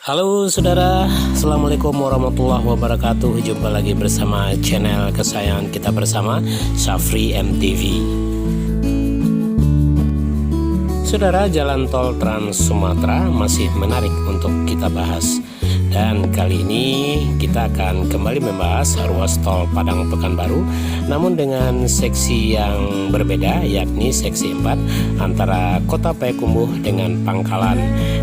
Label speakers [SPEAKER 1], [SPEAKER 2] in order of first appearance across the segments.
[SPEAKER 1] Halo saudara, Assalamualaikum warahmatullahi wabarakatuh. Jumpa lagi bersama channel kesayangan kita bersama, Syafri MTV. Saudara, jalan tol Trans Sumatera masih menarik untuk kita bahas. Dan kali ini kita akan kembali membahas ruas tol Padang Pekanbaru, namun dengan seksi yang berbeda, yakni seksi 4 antara Kota Payakumbuh dengan Pangkalan,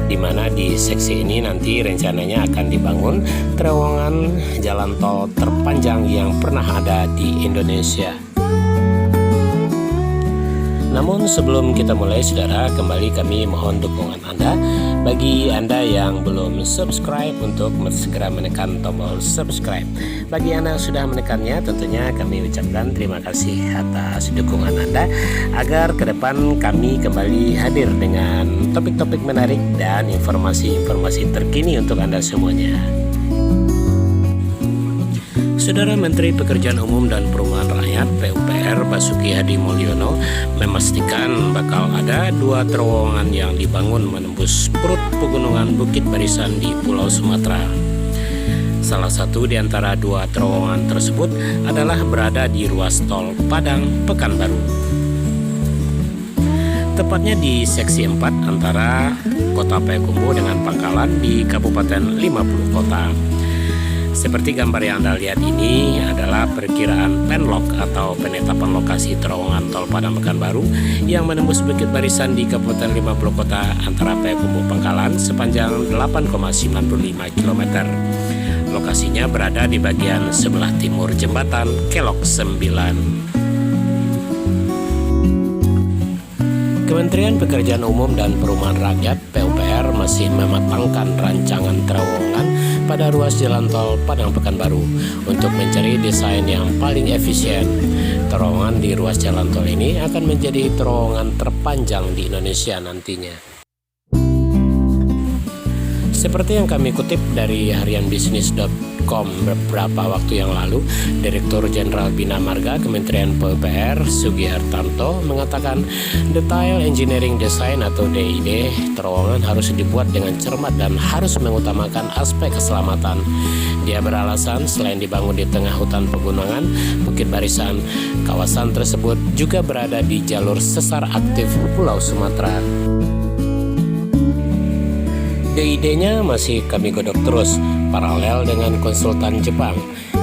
[SPEAKER 1] di mana di seksi ini nanti rencananya akan dibangun terowongan jalan tol terpanjang yang pernah ada di Indonesia. Namun sebelum kita mulai saudara, kembali kami mohon dukungan Anda. Bagi Anda yang belum subscribe untuk segera menekan tombol subscribe. Bagi Anda yang sudah menekannya, tentunya kami ucapkan terima kasih atas dukungan Anda, agar ke depan kami kembali hadir dengan topik-topik menarik dan informasi-informasi terkini untuk Anda semuanya. Saudara, Menteri Pekerjaan Umum dan Perumahan Rakyat (PUPR) Basuki Hadi Mulyono memastikan bakal ada 2 terowongan yang dibangun menembus perut pegunungan Bukit Barisan di Pulau Sumatera. Salah satu di antara 2 terowongan tersebut adalah berada di ruas tol Padang Pekanbaru, tepatnya di seksi 4 antara Kota Payakumbuh dengan Pangkalan di Kabupaten 50 Kota. Seperti gambar yang Anda lihat ini adalah perkiraan penlok atau penetapan lokasi terowongan tol Padang Pekanbaru yang menembus Bukit Barisan di Kabupaten 50 Kota antara Payakumbuh Pangkalan sepanjang 8,95 km. Lokasinya berada di bagian sebelah timur jembatan Kelok 9. Kementerian Pekerjaan Umum dan Perumahan Rakyat (PUPR) masih mematangkan rancangan terowongan pada ruas jalan tol Padang Pekanbaru untuk mencari desain yang paling efisien. Terowongan di ruas jalan tol ini akan menjadi terowongan terpanjang di Indonesia nantinya. Seperti yang kami kutip dari harianbisnis.com beberapa waktu yang lalu, Direktur Jenderal Bina Marga Kementerian PUPR Sugihartanto mengatakan detail engineering design atau DID terowongan harus dibuat dengan cermat dan harus mengutamakan aspek keselamatan. Dia beralasan selain dibangun di tengah hutan pegunungan Bukit Barisan, kawasan tersebut juga berada di jalur sesar aktif Pulau Sumatera. DID-nya masih kami godok terus, paralel dengan konsultan Jepang.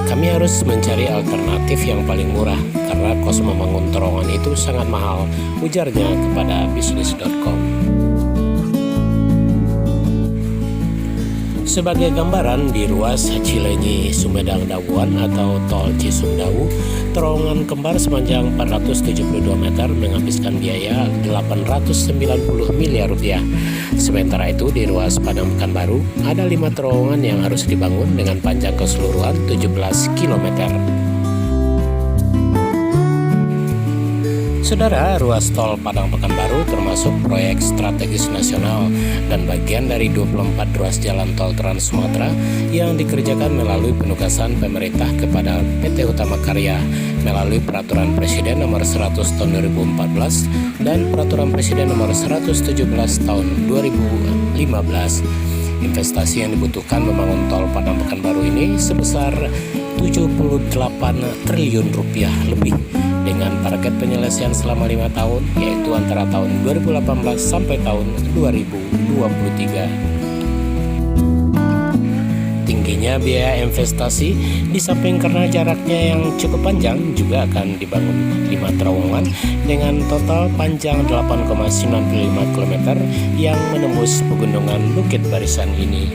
[SPEAKER 1] Kami harus mencari alternatif yang paling murah karena kos membangun terowongan itu sangat mahal, ujarnya kepada bisnis.com. Sebagai gambaran, di ruas Cilenyi Sumedang Dawuan atau tol Cisumdawu, terowongan kembar sepanjang 472 meter menghabiskan biaya 890 miliar rupiah. Sementara itu di ruas Padang Pekanbaru ada 5 terowongan yang harus dibangun dengan panjang keseluruhan 17 km. Saudara, ruas tol Padang Pekanbaru termasuk proyek strategis nasional dan bagian dari 24 ruas jalan tol Trans Sumatera yang dikerjakan melalui penugasan pemerintah kepada PT Utama Karya melalui Peraturan Presiden Nomor 100 Tahun 2014 dan Peraturan Presiden Nomor 117 Tahun 2015. Investasi yang dibutuhkan membangun tol Padang Pekanbaru ini sebesar 78 triliun rupiah lebih, dengan target penyelesaian selama 5 tahun, yaitu antara tahun 2018 sampai tahun 2023. Tingginya biaya investasi di samping karena jaraknya yang cukup panjang, juga akan dibangun 5 terowongan dengan total panjang 8,95 km yang menembus pegunungan Bukit Barisan ini.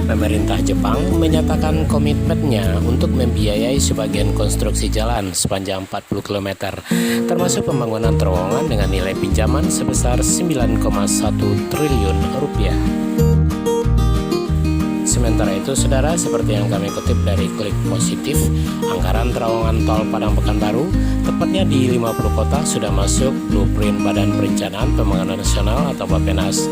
[SPEAKER 1] Pemerintah Jepang menyatakan komitmennya untuk membiayai sebagian konstruksi jalan sepanjang 40 km, termasuk pembangunan terowongan dengan nilai pinjaman sebesar 9,1 triliun rupiah. Sementara itu, saudara, seperti yang kami kutip dari Klik Positif, anggaran terowongan tol Padang Pekanbaru, tepatnya di 50 kota, sudah masuk blueprint Badan Perencanaan Pembangunan Nasional atau Bappenas.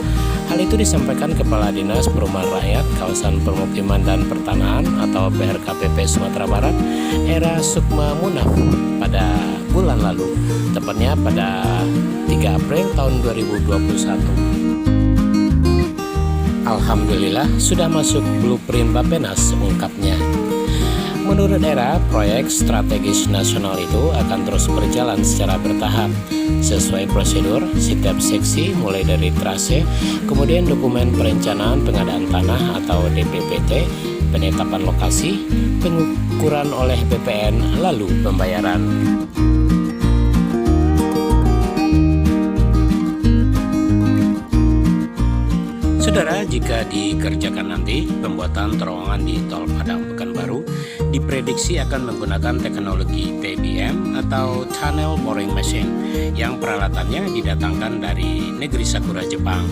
[SPEAKER 1] Hal itu disampaikan Kepala Dinas Perumahan Rakyat, Kawasan Permukiman dan Pertanahan atau PRKPP Sumatera Barat, Era Sukma Munaf pada bulan lalu, tepatnya pada 3 April tahun 2021. Alhamdulillah sudah masuk blueprint Bappenas, ungkapnya. Menurut Era, proyek strategis nasional itu akan terus berjalan secara bertahap sesuai prosedur setiap seksi, mulai dari trase, kemudian dokumen perencanaan pengadaan tanah atau DPPT, penetapan lokasi, pengukuran oleh BPN, lalu pembayaran. Saudara, jika dikerjakan nanti, pembuatan terowongan di Tol Padang Pekanbaru diprediksi akan menggunakan teknologi TBM atau Tunnel Boring Machine yang peralatannya didatangkan dari negeri Sakura, Jepang.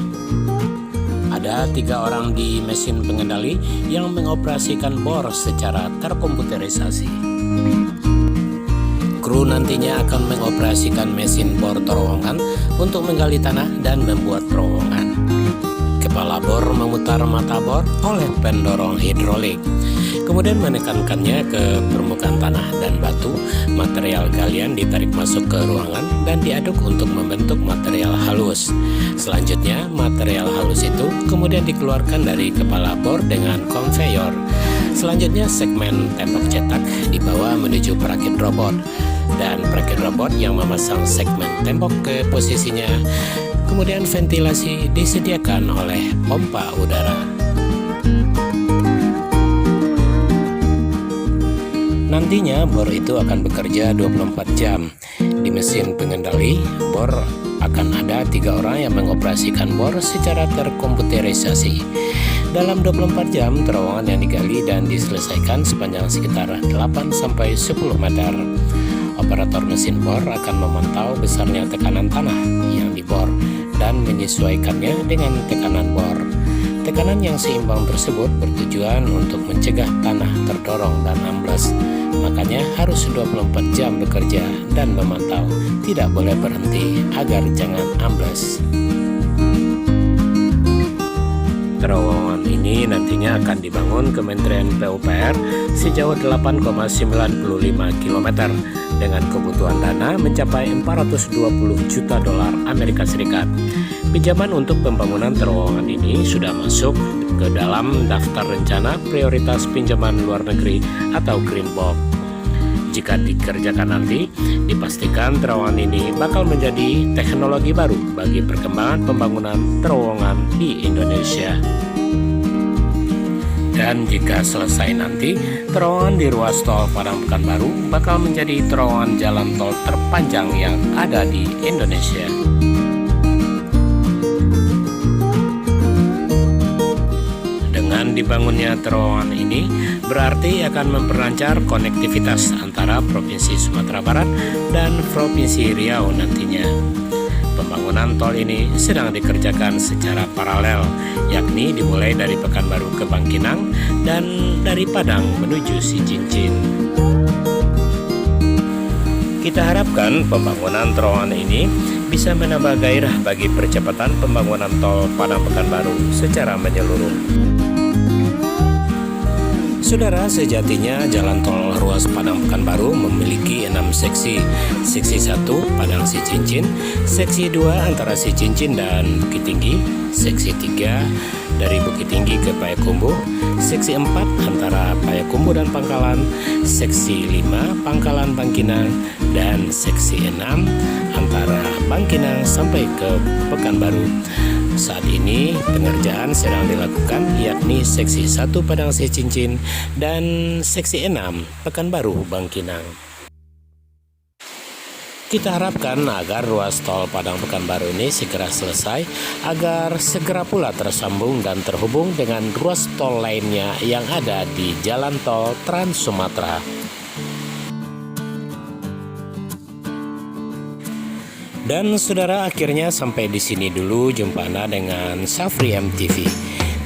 [SPEAKER 1] Ada 3 orang di mesin pengendali yang mengoperasikan bor secara terkomputerisasi. Kru nantinya akan mengoperasikan mesin bor terowongan untuk menggali tanah dan membuat terowongan. Kepala bor memutar mata bor oleh pendorong hidrolik, kemudian menekankannya ke permukaan tanah dan batu. Material galian ditarik masuk ke ruangan dan diaduk untuk membentuk material halus. Selanjutnya, material halus itu kemudian dikeluarkan dari kepala bor dengan konveyor. Selanjutnya, segmen tembok cetak dibawa menuju perakit robot, dan perakit robot yang memasang segmen tembok ke posisinya. Kemudian ventilasi disediakan oleh pompa udara. Nantinya bor itu akan bekerja 24 jam. Di mesin pengendali bor akan ada 3 orang yang mengoperasikan bor secara terkomputerisasi. Dalam 24 jam, terowongan yang digali dan diselesaikan sepanjang sekitar 8-10 meter. Operator mesin bor akan memantau besarnya tekanan tanah yang dibor dan menyesuaikannya dengan tekanan bor. Tekanan yang seimbang tersebut bertujuan untuk mencegah tanah terdorong dan ambles. Makanya harus 24 jam bekerja dan memantau, tidak boleh berhenti agar jangan ambles. Terowongan ini nantinya akan dibangun Kementerian PUPR sejauh 8,95 km dengan kebutuhan dana mencapai 420 juta dolar Amerika Serikat. Pinjaman untuk pembangunan terowongan ini sudah masuk ke dalam daftar rencana prioritas pinjaman luar negeri atau Green Box. Jika dikerjakan nanti, dipastikan terowongan ini bakal menjadi teknologi baru bagi perkembangan pembangunan terowongan di Indonesia. Dan jika selesai nanti, terowongan di ruas tol Padang Pekanbaru bakal menjadi terowongan jalan tol terpanjang yang ada di Indonesia. Dengan dibangunnya terowongan ini berarti akan memperlancar konektivitas antara Provinsi Sumatera Barat dan Provinsi Riau nantinya. Pembangunan tol ini sedang dikerjakan secara paralel, yakni dimulai dari Pekanbaru ke Bangkinang dan dari Padang menuju Sicincin. Kita harapkan pembangunan terowongan ini bisa menambah gairah bagi percepatan pembangunan tol Padang Pekanbaru secara menyeluruh. Saudara, sejatinya jalan tol ruas Padang Pekanbaru memiliki 6 seksi. Seksi 1 Padang Sicincin, seksi 2 antara Sicincin dan Bukit Tinggi, seksi 3 dari Bukit Tinggi ke Payakumbuh, seksi 4 antara Payakumbuh dan Pangkalan, seksi 5 Pangkalan Bangkinang, dan seksi 6 antara Bangkinang sampai ke Pekanbaru. Saat ini pengerjaan sedang dilakukan, yakni seksi 1 Padang Sicincin dan seksi 6 Pekanbaru Bangkinang. Kita harapkan agar ruas tol Padang Pekanbaru ini segera selesai agar segera pula tersambung dan terhubung dengan ruas tol lainnya yang ada di jalan tol Trans Sumatera. Dan saudara, akhirnya sampai di sini dulu jumpa Anda dengan Safri MTV.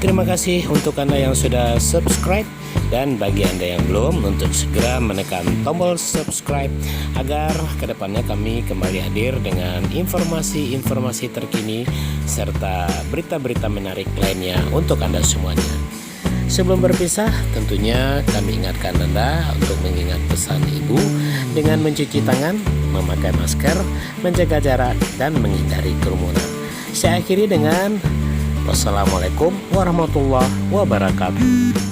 [SPEAKER 1] Terima kasih untuk Anda yang sudah subscribe, dan bagi Anda yang belum, untuk segera menekan tombol subscribe agar kedepannya kami kembali hadir dengan informasi-informasi terkini serta berita-berita menarik lainnya untuk Anda semuanya. Sebelum berpisah, tentunya kami ingatkan Anda untuk mengingat pesan Ibu dengan mencuci tangan, memakai masker, menjaga jarak, dan menghindari kerumunan. Saya akhiri dengan Wassalamualaikum warahmatullahi wabarakatuh.